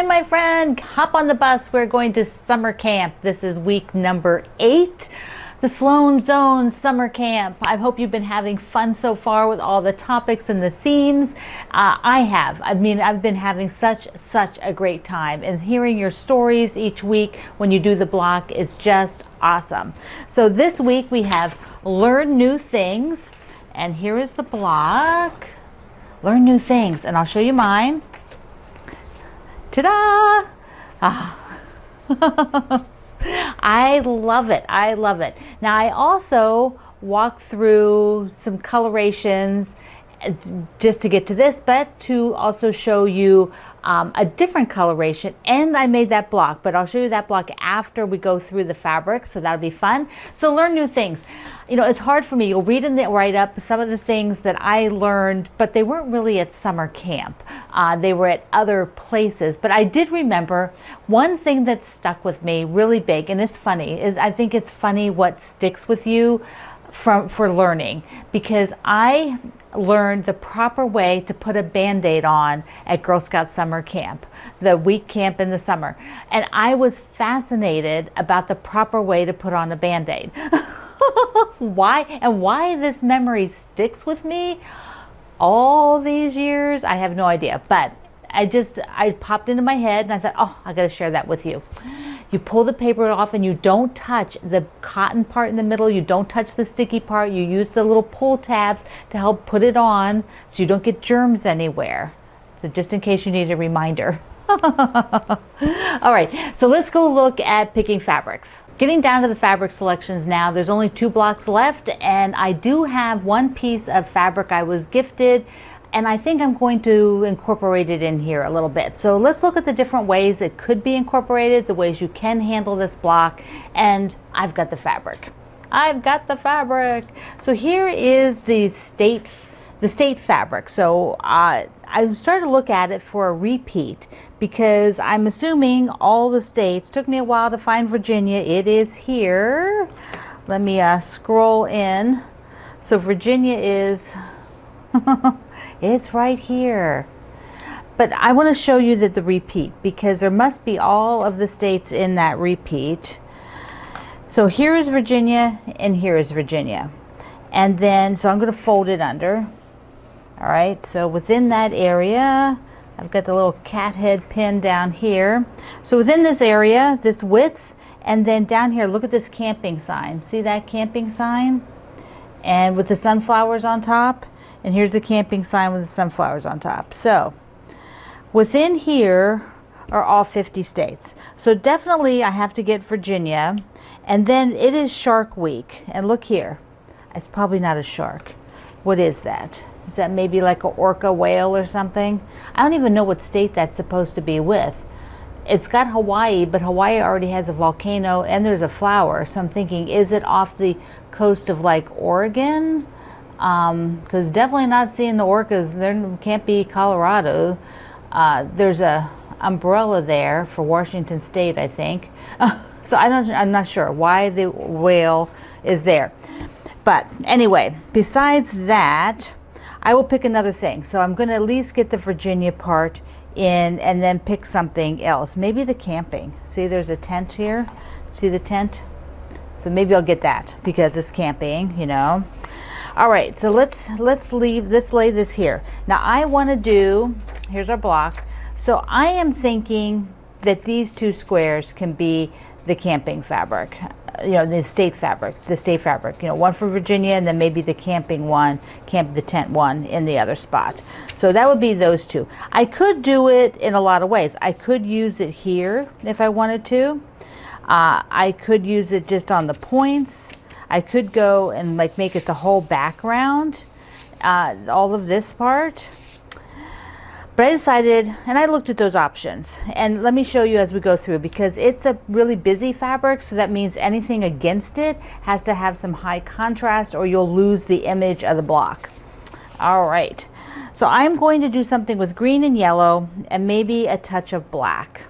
my friend. Hop on the bus. We're going to summer camp. This is week number 8. The Sloan Zone Summer Camp. I hope you've been having fun so far with all the topics and the themes. I have. I mean, I've been having such a great time. And hearing your stories each week when you do the block is just awesome. So this week we have Learn New Things. And here is the block. Learn New Things. And I'll show you mine. Ta-da! Ah. I love it. I love it. Now I also walk through some colorations just to get to this, but to also show you a different coloration. And I made that block, but I'll show you that block after we go through the fabrics, so that'll be fun. So learn new things. You know, it's hard for me. You'll read in the write-up some of the things that I learned, but they weren't really at summer camp. They were at other places. But I did remember one thing that stuck with me really big, and it's funny, is I think it's funny what sticks with you for learning, because I learned the proper way to put a Band-Aid on at Girl Scout summer camp, the week camp in the summer. And I was fascinated about the proper way to put on a Band-Aid. Why this memory sticks with me all these years, I have no idea. But I popped into my head and I thought, oh, I gotta share that with you. You pull the paper off and you don't touch the cotton part in the middle. You don't touch the sticky part. You use the little pull tabs to help put it on so you don't get germs anywhere. So just in case you need a reminder. All right, so let's go look at picking fabrics. Getting down to the fabric selections now, there's only 2 blocks left, and I do have one piece of fabric I was gifted, and I think I'm going to incorporate it in here a little bit. So let's look at the different ways it could be incorporated, the ways you can handle this block, and I've got the fabric. I've got the fabric. So here is the state fabric. So I started to look at it for a repeat because I'm assuming all the states, took me a while to find Virginia. It is here. Let me scroll in. So Virginia is, it's right here. But I want to show you that the repeat, because there must be all of the states in that repeat. So here is Virginia and here is Virginia. And then, so I'm going to fold it under. All right, so within that area, I've got the little cat head pin down here. So within this area, this width, and then down here, look at this camping sign. See that camping sign? And with the sunflowers on top, and here's the camping sign with the sunflowers on top. So within here are all 50 states. So definitely I have to get Virginia, and then it is Shark Week. And look here, it's probably not a shark. What is that? Is that maybe like an orca whale or something? I don't even know what state that's supposed to be with. It's got Hawaii, but Hawaii already has a volcano and there's a flower. So I'm thinking, is it off the coast of like Oregon? Because definitely not seeing the orcas. There can't be Colorado. There's a umbrella there for Washington State, I think. So I'm not sure why the whale is there. But anyway, besides that, I will pick another thing. So I'm going to at least get the Virginia part in and then pick something else. Maybe the camping. See, there's a tent here. See the tent? So maybe I'll get that because it's camping, you know. All right, so let's lay this here. Now I want to do, here's our block. So I am thinking that these 2 squares can be the camping fabric. You know, the state fabric, you know, one for Virginia and then maybe the camping one, the tent one in the other spot. So that would be those 2. I could do it in a lot of ways. I could use it here if I wanted to. I could use it just on the points. I could go and like make it the whole background, all of this part. But I decided, and I looked at those options, and let me show you as we go through, because it's a really busy fabric, so that means anything against it has to have some high contrast or you'll lose the image of the block. All right, so I'm going to do something with green and yellow and maybe a touch of black.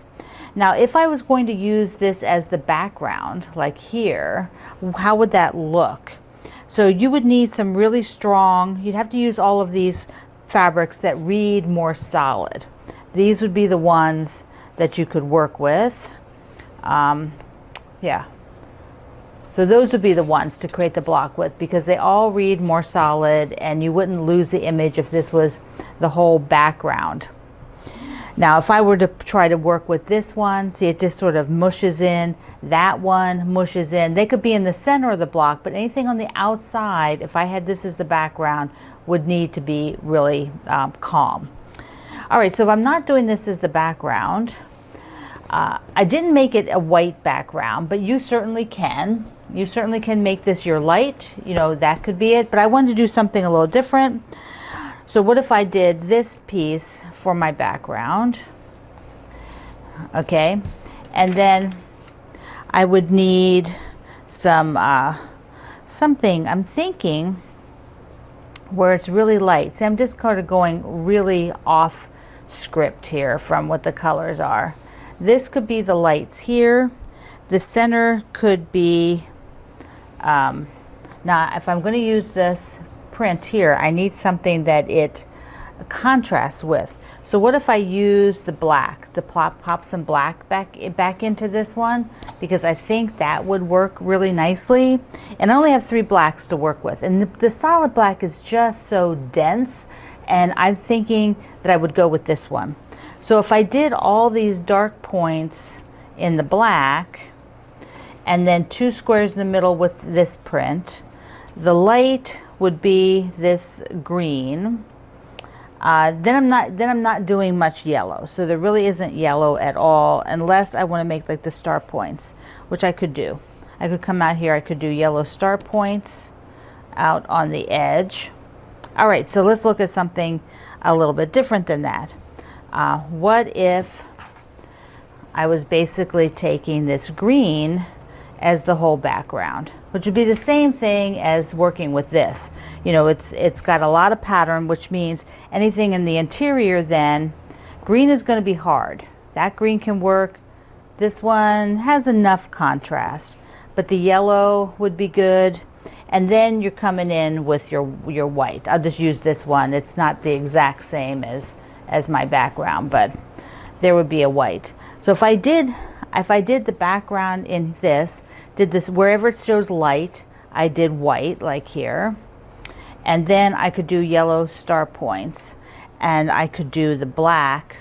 Now, if I was going to use this as the background, like here, how would that look? So you would need some really strong, you'd have to use all of these fabrics that read more solid. These would be the ones that you could work with. Yeah. So those would be the ones to create the block with, because they all read more solid and you wouldn't lose the image if this was the whole background. Now, if I were to try to work with this one, see, it just sort of mushes in. That one mushes in. They could be in the center of the block, but anything on the outside, if I had this as the background, would need to be really calm. All right, so if I'm not doing this as the background, I didn't make it a white background, but you certainly can. You certainly can make this your light. You know, that could be it, but I wanted to do something a little different. So what if I did this piece for my background? Okay, and then I would need some something, I'm thinking, where it's really light. See, I'm just kind of going really off script here from what the colors are. This could be the lights here. The center could be, now if I'm going to use this print here, I need something that it contrasts with. So what if I use the black, pop some black back into this one, because I think that would work really nicely. And I only have 3 blacks to work with, and the solid black is just so dense, and I'm thinking that I would go with this one. So if I did all these dark points in the black and then 2 squares in the middle with this print, the light would be this green. Then I'm not doing much yellow, so there really isn't yellow at all, unless I want to make like the star points, which I could do. I could come out here, I could do yellow star points out on the edge. All right, so let's look at something a little bit different than that. What if I was basically taking this green as the whole background, which would be the same thing as working with this. You know, it's got a lot of pattern, which means anything in the interior, then green is going to be hard. That green can work. This one has enough contrast, but the yellow would be good. And then you're coming in with your white. I'll just use this one. It's not the exact same as my background, but there would be a white. So if I did the background in this, did this wherever it shows light, I did white, like here. And then I could do yellow star points, and I could do the black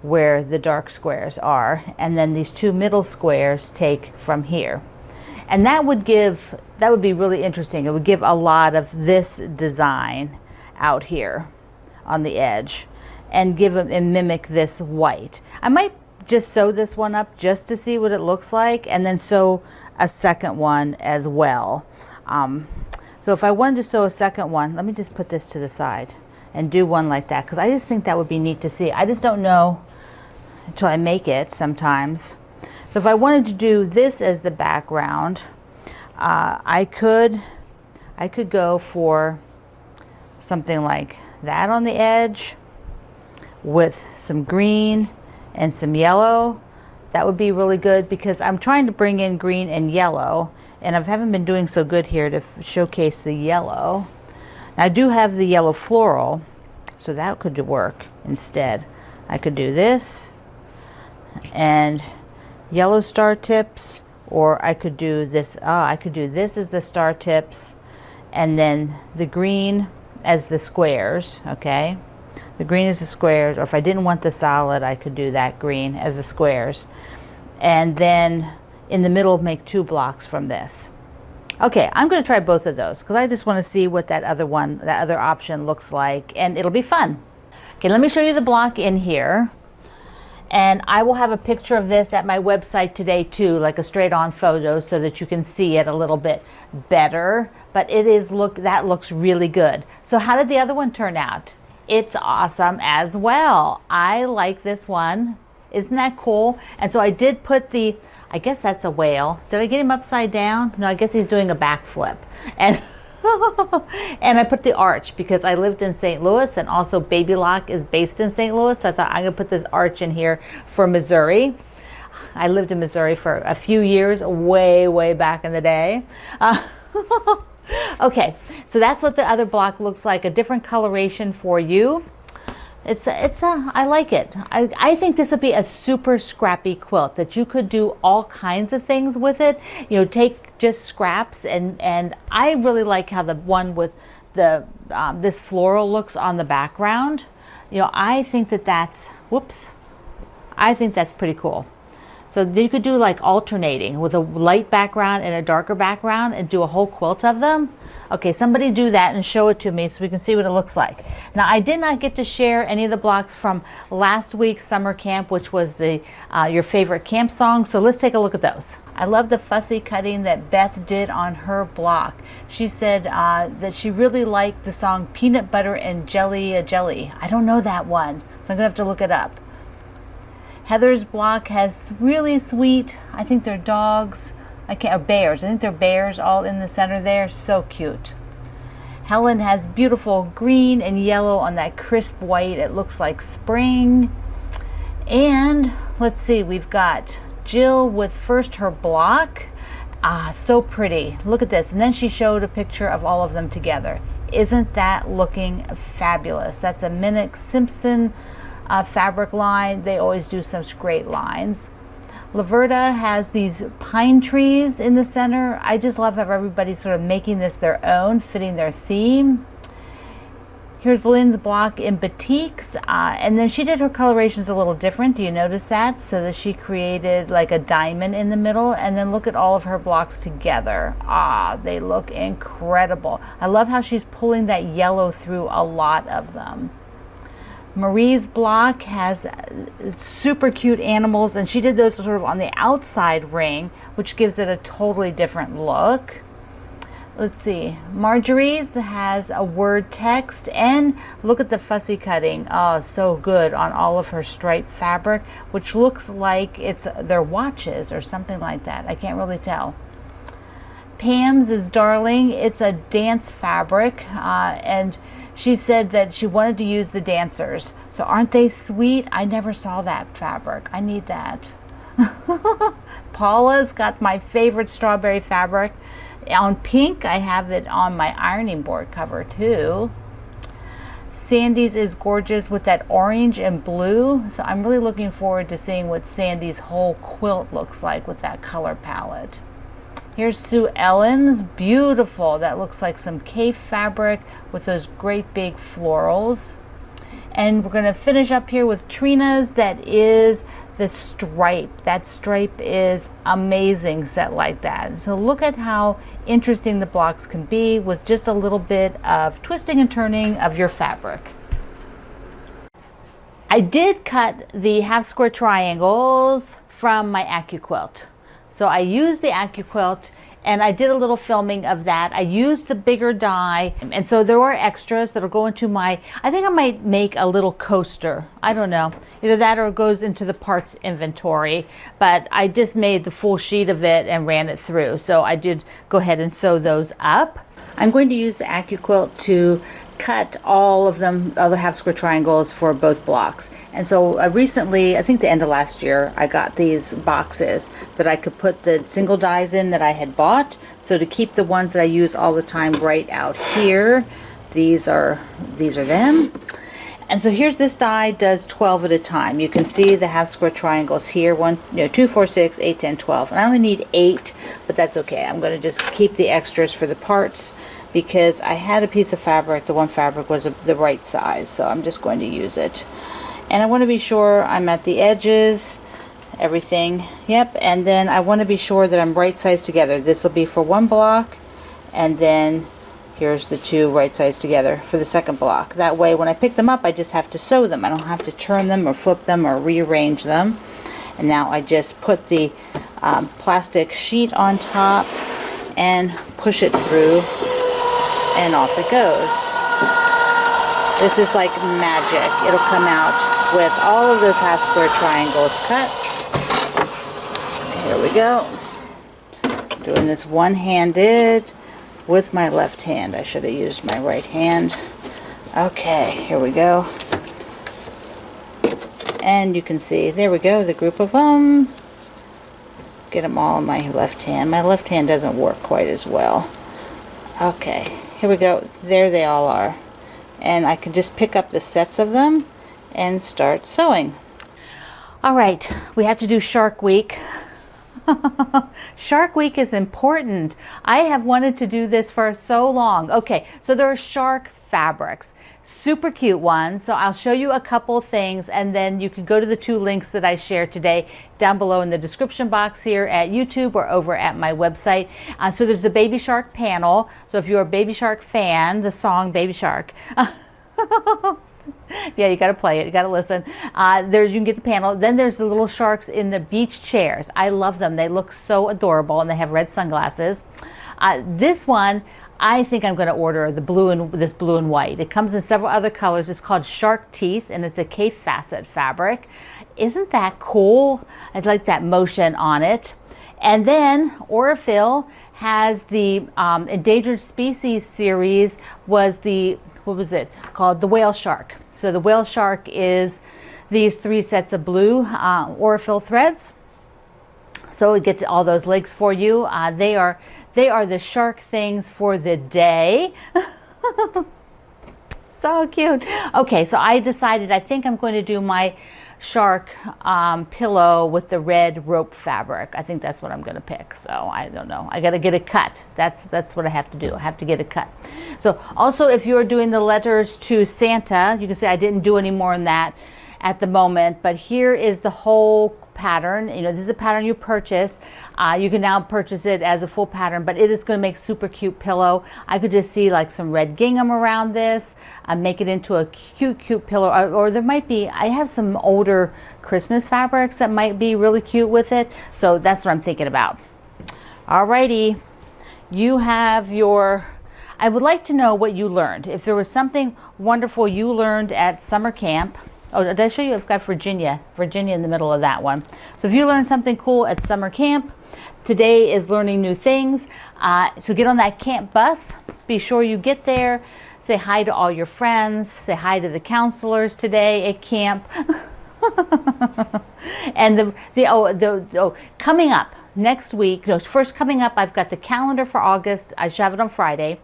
where the dark squares are, and then these 2 middle squares take from here. And that would be really interesting. It would give a lot of this design out here on the edge and mimic this white. I might just sew this one up just to see what it looks like, and then sew a second one as well. So if I wanted to sew a second one, let me just put this to the side and do one like that, because I just think that would be neat to see. I just don't know until I make it sometimes. So if I wanted to do this as the background, I could go for something like that on the edge with some green and some yellow. That would be really good, because I'm trying to bring in green and yellow, and I haven't been doing so good here to showcase the yellow. Now, I do have the yellow floral, so that could work instead. I could do this and yellow star tips, or I could do this. I could do this as the star tips, and then the green as the squares. Okay, the green is the squares, or if I didn't want the solid, I could do that green as the squares, and then in the middle make 2 blocks from this. Okay, I'm going to try both of those, because I just want to see what that other option looks like, and it'll be fun. Okay, let me show you the block in here. And I will have a picture of this at my website today too, like a straight on photo, so that you can see it a little bit better. But that looks really good. So how did the other one turn out? It's awesome as well. I like this one. Isn't that cool? And so I did put I guess that's a whale. Did I get him upside down? No, I guess he's doing a backflip. And and I put the arch, because I lived in St. Louis, and also Baby Lock is based in St. Louis. So I thought I'm going to put this arch in here for Missouri. I lived in Missouri for a few years, way back in the day. Okay, so that's what the other block looks like, a different coloration for you. I like it. I think this would be a super scrappy quilt that you could do all kinds of things with it. You know, take just scraps, and I really like how the one with the this floral looks on the background. You know, I think that's, whoops, I think that's pretty cool. So you could do like alternating with a light background and a darker background and do a whole quilt of them. Okay, somebody do that and show it to me so we can see what it looks like. Now, I did not get to share any of the blocks from last week's summer camp, which was the your favorite camp song. So let's take a look at those. I love the fussy cutting that Beth did on her block. She said that she really liked the song Peanut Butter and Jelly a Jelly. I don't know that one, so I'm gonna have to look it up. Heather's block has really sweet, I think they're dogs, or bears. I think they're bears all in the center there. So cute. Helen has beautiful green and yellow on that crisp white. It looks like spring. And let's see, we've got Jill with first her block. So pretty. Look at this. And then she showed a picture of all of them together. Isn't that looking fabulous? That's a Minnick Simpson fabric line. They always do some great lines. Laverta has these pine trees in the center. I just love how everybody's sort of making this their own, fitting their theme. Here's Lynn's block in batiks, and then she did her colorations a little different. Do you notice that? So that she created like a diamond in the middle, and then look at all of her blocks together. They look incredible. I love how she's pulling that yellow through a lot of them. Marie's block has super cute animals, and she did those sort of on the outside ring, which gives it a totally different look. Let's see, Marjorie's has a word text, and look at the fussy cutting. Oh, so good on all of her striped fabric, which looks like it's their watches or something like that. I can't really tell. Pam's is Darling. It's a dance fabric, and she said that she wanted to use the dancers. So aren't they sweet? I never saw that fabric. I need that. Paula's got my favorite strawberry fabric. On pink, I have it on my ironing board cover too. Sandy's is gorgeous with that orange and blue. So I'm really looking forward to seeing what Sandy's whole quilt looks like with that color palette. Here's Sue Ellen's, beautiful. That looks like some Kaffee fabric with those great big florals. And we're going to finish up here with Trina's. That is the stripe. That stripe is amazing set like that. So look at how interesting the blocks can be with just a little bit of twisting and turning of your fabric. I did cut the half square triangles from my Accuquilt. So I used the Accuquilt, and I did a little filming of that. I used the bigger die, and so there are extras that'll go into my, I think I might make a little coaster. I don't know. Either that or it goes into the parts inventory, but I just made the full sheet of it and ran it through. So I did go ahead and sew those up. I'm going to use the Accuquilt to cut all of them, all the half square triangles for both blocks. And so recently, I think the end of last year, I got these boxes that I could put the single dies in that I had bought. So to keep the ones that I use all the time right out here, these are them. And so here's this die does 12 at a time. You can see the half square triangles here, 2, 4, 6, 8, 10, 12. And I only need 8, but that's okay. I'm going to just keep the extras for the parts because I had a piece of fabric. The one fabric was the right size, so I'm just going to use it. And I want to be sure I'm at the edges, everything. Yep, and then I want to be sure that I'm right size together. This will be for one block, and then here's the two right sides together for the second block. That way when I pick them up, I just have to sew them. I don't have to turn them or flip them or rearrange them. And now I just put the plastic sheet on top and push it through, and off it goes. This is like magic. It'll come out with all of those half square triangles cut. Here we go. Doing this one-handed with my left hand. I should have used my right hand. Okay, here we go. And you can see, there we go, the group of them. Get them all in my left hand. My left hand doesn't work quite as well. Okay, here we go. There they all are. And I can just pick up the sets of them and start sewing. All right, we have to do Shark Week. Shark Week is important. I have wanted to do this for so long. Okay, so there are shark fabrics, super cute ones. So I'll show you a couple things, and then you can go to the 2 links that I shared today down below in the description box here at YouTube or over at my website. So there's the Baby Shark panel. So if you're a Baby Shark fan, the song Baby Shark. Yeah, you got to play it. You got to listen. You can get the panel. Then there's the little sharks in the beach chairs. I love them. They look so adorable, and they have red sunglasses. This one, I think I'm going to order this blue and white. It comes in several other colors. It's called Shark Teeth, and it's a Kaffee facet fabric. Isn't that cool? I like that motion on it. And then Aurifil has the endangered species series. What was it called? The whale shark. So the whale shark is these 3 sets of blue Aurifil threads. So we get to all those links for you. They are the shark things for the day. So cute. Okay, so I decided I think I'm going to do my shark pillow with the red rope fabric. I think that's what I'm going to pick. So I don't know. I got to get it cut. That's what I have to do. I have to get it cut. So also, if you're doing the letters to Santa, you can say I didn't do any more in that at the moment, but here is the whole pattern. You know, this is a pattern you purchase. You can now purchase it as a full pattern, but it is going to make super cute pillow. I could just see like some red gingham around this, make it into a cute pillow, or there might be, I have some older Christmas fabrics that might be really cute with it. So that's what I'm thinking about. Alrighty, you have your, I would like to know what you learned. If there was something wonderful you learned at summer camp. Oh, did I show you? I've got Virginia in the middle of that one. So if you learned something cool at summer camp, today is learning new things. So get on that camp bus. Be sure you get there. Say hi to all your friends. Say hi to the counselors today at camp. And coming up next week, first coming up, I've got the calendar for August. I should have it on Friday.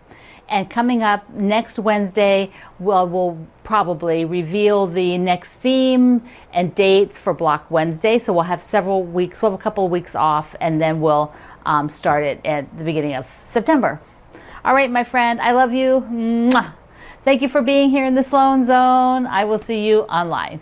And coming up next Wednesday, we'll probably reveal the next theme and dates for Block Wednesday. So we'll have several weeks, we'll have a couple of weeks off, and then we'll start it at the beginning of September. All right, my friend, I love you. Mwah. Thank you for being here in the Sloan Zone. I will see you online.